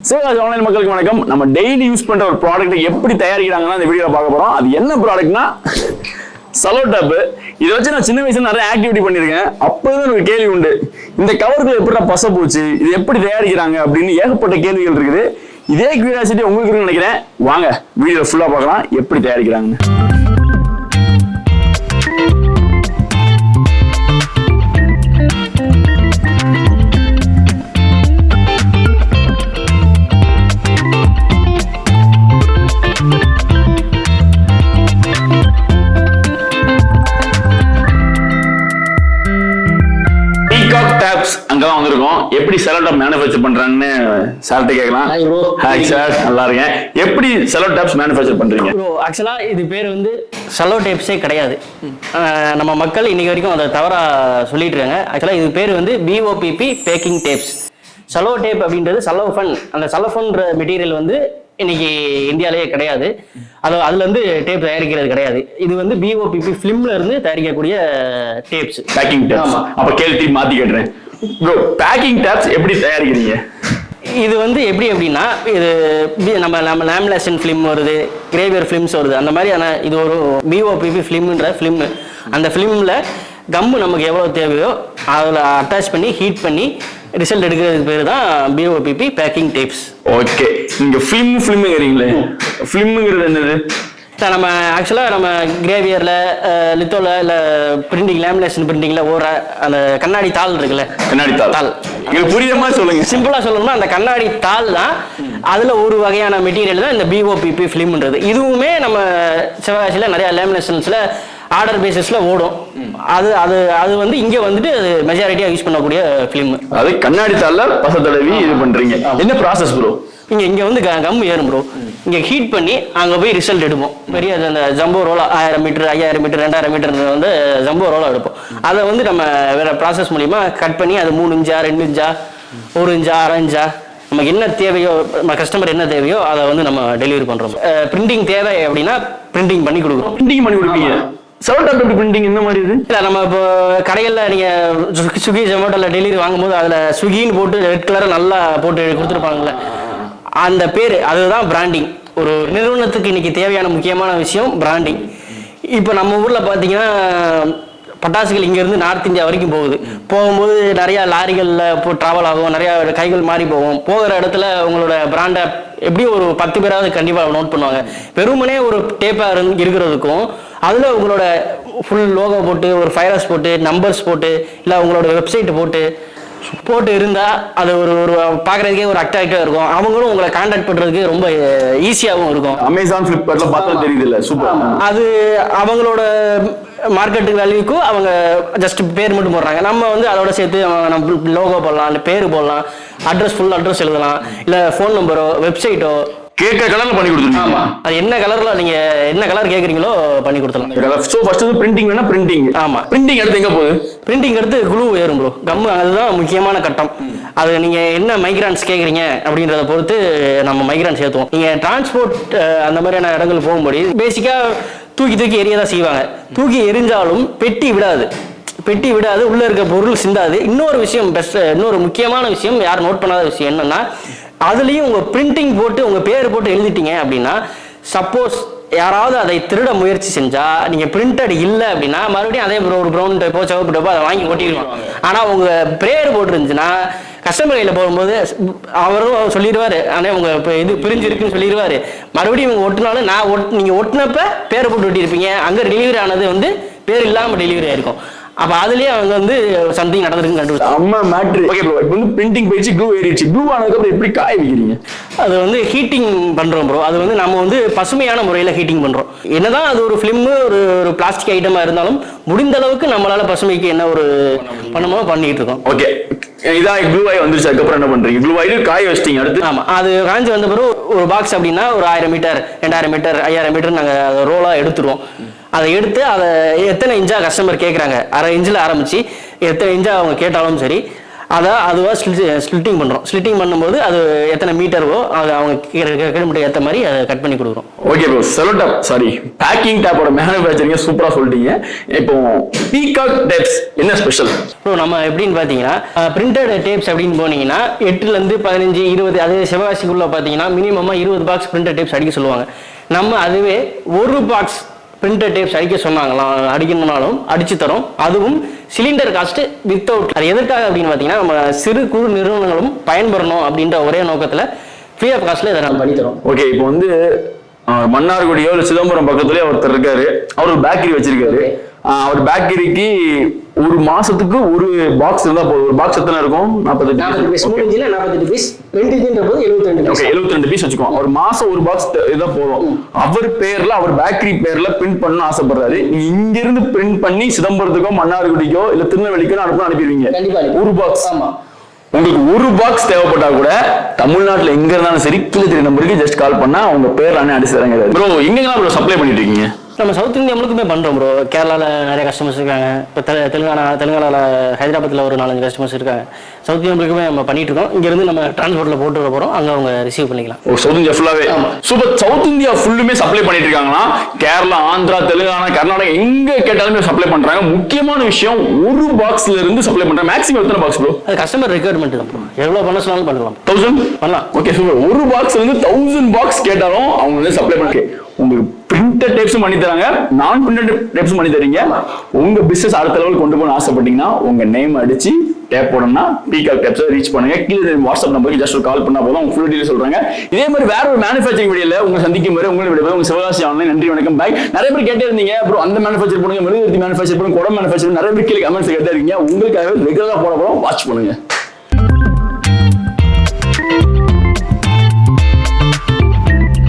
Sivakasi online மக்களுக்கு வணக்கம். நம்ம டெய்லி யூஸ் பண்ற ஒரு ப்ராடக்ட் எப்படி தயாரிக்கிறாங்கன்னா இந்த வீடியோல பார்க்க போறோம். அது என்ன ப்ராடக்ட்னா சலோ டேப். இதை வச்சு நான் சின்ன வயசுல நிறைய ஆக்டிவிட்டி பண்ணிருக்கேன். அப்பதான் எனக்கு கேள்வி உண்டு, இந்த கவருக்கு எப்படி பசை போச்சு, இது எப்படி தயாரிக்கிறாங்க அப்படின்னு ஏகப்பட்ட கேள்விகள் இருக்குது. இதே கியூரியாசிட்டி உங்களுக்கு இருக்குன்னு நினைக்கிறேன். வாங்க வீடியோ ஃபுல்லா பார்க்கலாம் எப்படி தயாரிக்கிறாங்கன்னு. Peecock Tapes அங்கதான் வந்திருக்கோம். எப்படி செலோ டேப் மேனுஃபேக்சர் பண்றாங்கன்னு சார்ட்ட கேட்கலாம். ஹாய் சார், நல்லா இருக்கேன். எப்படி செலோ டேப்ஸ் மேனுஃபேக்சர் பண்றீங்க? ஆக்சுவலா இது பேர் வந்து செலோ டேப்ஸே கிடையாது. நம்ம மக்கள் இன்னைக்கு வரைக்கும் அதை தவறா சொல்லிட்டு இருக்காங்க. ஆக்சுவலா இது பேர் வந்து BOPP packing tapes. Cello tape அப்படின்றது சலோஃபன். அந்த சலோஃபன்ற மெட்டீரியல் வந்து இன்னைக்கு இந்தியாலேயே கிடையாது. அதுல இருந்து டேப் தயாரிக்கிறது கிடையாது. இது வந்து BOPP ஃபிலிம்ல இருந்து தயாரிக்கக்கூடிய டேப்ஸ், பேக்கிங் டேப்ஸ். அப்ப கேள்வி மாத்தி கேட்றேன், பேக்கிங் டேப்ஸ் எப்படி தயாரிக்கிறீங்க? இது வந்து எப்படி அப்படின்னா, இது நம்ம லேமினேஷன் ஃபிலிம் வருது, கிரேவியர் ஃபிலிம்ஸ் வருது. அந்த மாதிரியான இது ஒரு BOPP ஃபிலிம்ன்ற ஃபிலிம். அந்த ஃபிலிம்ல கம்மு நமக்கு எவ்வளோ தேவையோ அதில் அட்டாச் பண்ணி ஹீட் பண்ணி ரிசல்ட் எடுக்கிறதுக்கு பேர் தான் BOPP பேக்கிங் டேப்ஸ். ஓகே, நீங்க ஃபிலிம்ங்கிறீங்களே, ஃபிலிம்ங்கிறது என்னது? நம்ம ஆக்சுவலாக நம்ம கிரேவியரில், லித்தோவில், இல்லை பிரிண்டிங், லேமினேஷன் பிரிண்டிங்கில் ஓடுற அந்த கண்ணாடி தாள் இருக்குல்ல, கண்ணாடி தாள். உங்களுக்கு புரியுற மாதிரி சொல்லுங்க. சிம்பிளாக சொல்லணும்னா அந்த கண்ணாடி தாள் தான். அதில் ஒரு வகையான மெட்டீரியல் தான் இந்த BOPP ஃபிலிம்ன்றது. இதுவுமே நம்ம சிவகாசியில் நிறையா லேமினேஷன்ஸில் ஆர்டர் பேசிஸ்ல ஓடும். அது அது அது வந்து இங்க வந்துட்டு அது மெஜாரிட்டியா யூஸ் பண்ணக்கூடிய ஃபிலிம். அது கண்ணாடி தாள்ல பசை தடவி இது பண்றீங்க. என்ன ப்ராசஸ் ப்ரோ? இங்க வந்து கம் ஏறும் ப்ரோ. இங்க ஹீட் பண்ணி அங்க போய் ரிசல்ட் எடுப்போம். பெரிய அந்த ஜம்போ ரோலா 1000 மீட்டர், 5000 மீட்டர், 2000 மீட்டர் வந்து ஜம்போ ரோலா எடுப்போம். அதை வந்து நம்ம வேற ப்ராசஸ் மூலியமா கட் பண்ணி அது 3 இன்ச்சா, 2 இன்ச்சா, 1 இன்ச்சா, 1/2 இன்ச்சா, நமக்கு என்ன தேவையோ, கஸ்டமர் என்ன தேவையோ அதை வந்து நம்ம டெலிவரி பண்றோம். பிரிண்டிங் தேவை அப்படின்னா பிரிண்டிங் பண்ணி கொடுக்குறோம். பிரிண்டிங் பண்ணி கொடுப்பீங்க? செலோ டேப் எப்படி பிரிண்டிங் இந்த மாதிரி இது? இல்லை, நம்ம இப்போ கடைகளில் நீங்கள் ஸ்விக்கி ஜொமேட்டோவில் டெலிவரி வாங்கும்போது அதில் ஸ்விக்கின்னு போட்டு ரெட் கலரை நல்லா போட்டு கொடுத்துருப்பாங்கல்ல, அந்த பேர் அதுதான் பிராண்டிங். ஒரு நிறுவனத்துக்கு இன்னைக்கு தேவையான முக்கியமான விஷயம் பிராண்டிங். இப்போ நம்ம ஊரில் பார்த்தீங்கன்னா பட்டாசுகள் இங்கேருந்து நார்த் இந்தியா வரைக்கும் போகும்போது நிறையா லாரிகளில் ட்ராவல் ஆகும், நிறையா கைகள் மாறி போகும். போகிற இடத்துல உங்களோட பிராண்டை எப்படியும் ஒரு 10 பேராவது கண்டிப்பாக நோட் பண்ணுவாங்க. வெறுமனே ஒரு டேப்பாக இருக்கிறதுக்கும் அதில் உங்களோட ஃபுல் லோகோ போட்டு, ஒரு ஃபைரஸ் போட்டு, நம்பர்ஸ் போட்டு, இல்லை உங்களோட வெப்சைட் போட்டு இருந்தால் அது ஒரு பார்க்குறதுக்கே ஒரு அட்ராக்டிவாக இருக்கும். அவங்களும் உங்களை கான்டாக்ட் பண்ணுறதுக்கு ரொம்ப ஈஸியாகவும் இருக்கும். அமேசான், ஃப்ளிப்கார்ட்ல பார்த்தா தெரியுது இல்லை? சூப்பர். அது அவங்களோட மார்க்கெட் வேல்யூக்கும் அவங்க ஜஸ்ட் பேர் மட்டும் போடுறாங்க. நம்ம வந்து அதோட சேர்த்து நம்ம லோகோ போடலாம், இல்லை பேர் போடலாம், ஃபுல் அட்ரஸ் எழுதலாம், இல்லை ஃபோன் நம்பரோ வெப்சைட்டோ கேட்க கலர்ல பண்ணி கொடுத்துருங்க. ஆமா, அது என்ன கலர்ல நீங்க என்ன கலர் கேக்குறீங்களோ பண்ணி கொடுத்துடலாம். சோ ஃபர்ஸ்ட் வந்து பிரிண்டிங் வேணா பிரிண்டிங். ஆமா, பிரிண்டிங் எடுத்து எங்க போகுது? பிரிண்டிங் எடுத்து க்ளூ ஏறும் ப்ரோ. கம் அதுதான் முக்கியமான கட்டம். அது நீங்க என்ன மைக்ரான்ஸ் கேக்குறீங்க அப்படின்றத பொறுத்து நம்ம மைக்ரான்ஸ் ஏற்றுவோம். நீங்க டிரான்ஸ்போர்ட் அந்த மாதிரியான இடங்கள் போகும்போது பேசிக்கா தூக்கி எரியதான் செய்வாங்க. தூக்கி எரிஞ்சாலும் பெட்டி விடாது, உள்ள இருக்க பொருள் சிந்தாது. இன்னொரு விஷயம், இன்னொரு முக்கியமான விஷயம், யாரும் நோட் பண்ணாத விஷயம் என்னன்னா, அதுலயும் உங்க பிரிண்டிங் போட்டு உங்க பேர் போட்டு எழுதிட்டீங்க அப்படின்னா, சப்போஸ் யாராவது அதை திருட முயற்சி செஞ்சா, நீங்க பிரிண்டட் இல்லை அப்படின்னா மறுபடியும் அதே ஒரு ப்ரௌன் டைப்போ சிவப்பு டைப்போ அதை வாங்கி ஒட்டிடுவாங்க. ஆனா உங்க பேர் போட்டு இருந்துச்சுன்னா கஸ்டமர் கையில போகும்போது அவரும் சொல்லிடுவாரு, ஆனால் உங்க இது பிரிஞ்சிருக்குன்னு சொல்லிடுவாரு. மறுபடியும் இவங்க ஒட்டினாலும் நீங்க ஒட்டினப்ப பேரை போட்டு ஒட்டியிருப்பீங்க, அங்க டெலிவரி ஆனது வந்து பேர் இல்லாம டெலிவரி ஆயிருக்கும். அப்ப அதுலயே அவங்க வந்து சம்திங் நடந்திருக்குன்னு கண்டுபிடிச்சாங்க. அம்மா மேட்ரு. ஓகே ப்ரோ, இப்போ வந்து பிரிண்டிங் போயிடுச்சு, க்ளூ ஏறிடுச்சு. க்ளூ ஆனதுக்கு அப்புறம் எப்படி காய வைக்கிறீங்க? அது வந்து ஹீட்டிங் பண்றோம் ப்ரோ. அது வந்து நம்ம வந்து பசுமையான முறையில ஹீட்டிங் பண்றோம். என்னதான் அது ஒரு ஃபிலிம், ஒரு பிளாஸ்டிக் ஐட்டமா இருந்தாலும் முடிந்த அளவுக்கு நம்மளால பசுமைக்கு என்ன ஒரு பண்ணமோ பண்ணிட்டு இருக்கோம். ஓகே, இதான் க்ளூ ஆகி வந்துருச்சு. அதுக்கப்புறம் என்ன பண்றீங்க? க்ளூ ஆகி காய வச்சிட்டீங்க. அடுத்து? ஆமா, அது காஞ்சி வந்த பிறகு ஒரு பாக்ஸ் அப்படின்னா ஒரு 1000 மீட்டர், 2000 மீட்டர், 5000 மீட்டர் நாங்க ரோலா எடுத்துருவோம். அதை எடுத்து அதை எத்தனை இன்ச்சா கஸ்டமர் கேட்குறாங்க, 1/2 இன்ச்சில் ஆரம்பிச்சு எத்தனை இன்ச்சா அவங்க கேட்டாலும் சரி, அதுவாக ஸ்லிட்டிங் பண்ணுறோம். ஸ்லிட்டிங் பண்ணும்போது அது எத்தனை மீட்டரோ அது அவங்க கிலோமீட்டர் ஏற்ற மாதிரி அதை கட் பண்ணி கொடுக்குறோம். Okay bro, cello tape sorry packing டேப்போட மேனுஃபேக்சரிங்க சூப்பராக சொல்லிட்டீங்க. இப்போ பீகாக் டேப்ஸ் என்ன ஸ்பெஷல் ப்ரோ? நம்ம எப்படின்னு பார்த்தீங்கன்னா பிரிண்டட் டேப்ஸ் அப்படின்னு போனீங்கன்னா 8லேருந்து 15 20 அதே சிவகாசிக்குள்ளே பார்த்தீங்கன்னா மினிமமாக 20 பாக்ஸ் பிரிண்டட் டேப்ஸ் அடிக்க சொல்லுவாங்க. நம்ம அதுவே ஒரு பாக்ஸ் பிரிண்டட் டேப்ஸ் அடிக்க சொன்னாங்களாம், அடிக்கணும்னாலும் அடிச்சு தரோம். அதுவும் சிலிண்டர் காஸ்ட் வித்தவுட். அது எதற்காக அப்படின்னு பார்த்தீங்கன்னா நம்ம சிறு குறு நிறுவனங்களும் பயன்பெறணும் அப்படின்ற ஒரே நோக்கத்தில் ஃப்ரீ ஆஃப் காஸ்ட்ல இதை நம்ம பண்ணி தரோம். ஓகே, இப்போ வந்து மன்னார்குடியோ இல்லை சிதம்பரம் பக்கத்துலயே ஒருத்தர் இருக்காரு, அவர் ஒரு பேக்கரி வச்சிருக்காரு. அவர் பேக்கரிக்கு ஒரு மாசத்துக்கு ஒரு பாக்ஸ் இருந்தா போதும். ஒரு பாக்ஸ் எத்தனை இருக்கும்? 48 பீஸ். 3 இன்ச்சில 48 பீஸ், 2 இன்ச்சின்ற போது 72 பீஸ். ஓகே, 72 பீஸ் வச்சுக்கோம். ஒரு மாசம் ஒரு பாக்ஸ் இதான் போதும். அவர் பேர்ல, அவர் பேக்கரி பேர்ல பிரிண்ட் பண்ண ஆசைப்படுறாரு. நீங்க இங்க இருந்து பிரிண்ட் பண்ணி சிதம்பரத்துக்கோ மன்னார்குடிக்கோ இல்ல திருநெல்வேலிக்கோ அனுப்பிடுவீங்க. கண்டிப்பா ஒரு பாக்ஸ். ஆமா. உங்களுக்கு ஒரு பாக்ஸ் தேவைப்பட்டா கூட தமிழ்நாட்டுல எங்க இருந்தாலும் சரி கீழே தெரிய நம்பருக்கு ஜஸ்ட் கால் பண்ணா அவங்க பேர் அண்ணன் அடிச்சு தராங்க. ப்ரோ எங்கெல்லாம் ப்ரோ சப்ளை பண்ணிட்டு இருக்கீங்க? நம்ம சவுத் இந்தியா முழுக்குமே பண்ணுறோம் ப்ரோ. கேரளாவில் நிறைய கஸ்டமர்ஸ் இருக்காங்க. இப்போ தெலுங்கானாவில் ஹைதராபாத்தில் ஒரு 4-5 கஸ்டமர்ஸ் இருக்காங்க. சவுத் இந்தியா முழுக்குமே நம்ம பண்ணிட்டு இருக்கோம். இங்கேருந்து நம்ம டிரான்ஸ்போர்ட்டில் போட்டு வர போகிறோம். அங்கே அவங்க ரிசீவ் பண்ணிக்கலாம். ஓ, சவுத் இந்தியா ஃபுல்லாகவே? சூப்பர். சவுத் இந்தியா ஃபுல்லுமே சப்ளை பண்ணிட்டு இருக்காங்கன்னா கேரளா, ஆந்திரா, தெலுங்கானா, கர்நாடகா எங்க கேட்டாலுமே சப்ளை பண்றாங்க. முக்கியமான விஷயம், ஒரு பாக்ஸ்ல இருந்து சப்ளை பண்றாங்க. மேக்ஸிமம் எத்தனை பாக்ஸ் ப்ரோ? அது கஸ்டமர் ரெக்யர்மெண்ட் தான் ப்ரோ. எவ்வளோ பண்ண சொன்னாலும் பண்ணலாம். 1000 பண்ணலாம். Okay super. ஒரு பாக்ஸ்ல இருந்து 1000 பாக்ஸ் கேட்டாலும் அவங்க வந்து சப்ளை பண்ணி உங்களுக்கு பிரிண்டட் டேப்ஸும் பண்ணி தராங்க, நான் பிரிண்டட் டேப்ஸும் பண்ணி தரீங்க. உங்க பிசினஸ் அடுத்த லெவலுக்கு கொண்டு போகணும்னு ஆசைப்பட்டீங்கன்னா உங்க நேம் அடிச்சு டேப் போடணும்னா பீகாக் டேப்ஸை ரீச் பண்ணுங்க. கீழே வாட்ஸ்அப் நம்பருக்கு ஜஸ்ட் ஒரு கால் பண்ணா போதும், அவங்க ஃபுல் டீடைல் சொல்றாங்க. இதே மாதிரி வேற ஒரு மேனுஃபேக்சரிங் வீடியோல உங்க சந்திக்கும் வரை உங்களை விட உங்க சிவகாசி ஆன்லைன். நன்றி, வணக்கம், பாய். நிறைய பேர் கேட்டே இருந்தீங்க ப்ரோ அந்த மேனுஃபேக்சர் பண்ணுங்க, மெழுகுவர்த்தி மேனுஃபேக்சர் பண்ணுங்க, குடம் மேனுஃபேக்சர், நிறைய பேர் கீழே கமெண்ட்ஸ் கேட்டே இருக்கீங்க. உங்களுக்காக ரெகுலரா போட போறோம், வாட்ச் பண்ணுங்க.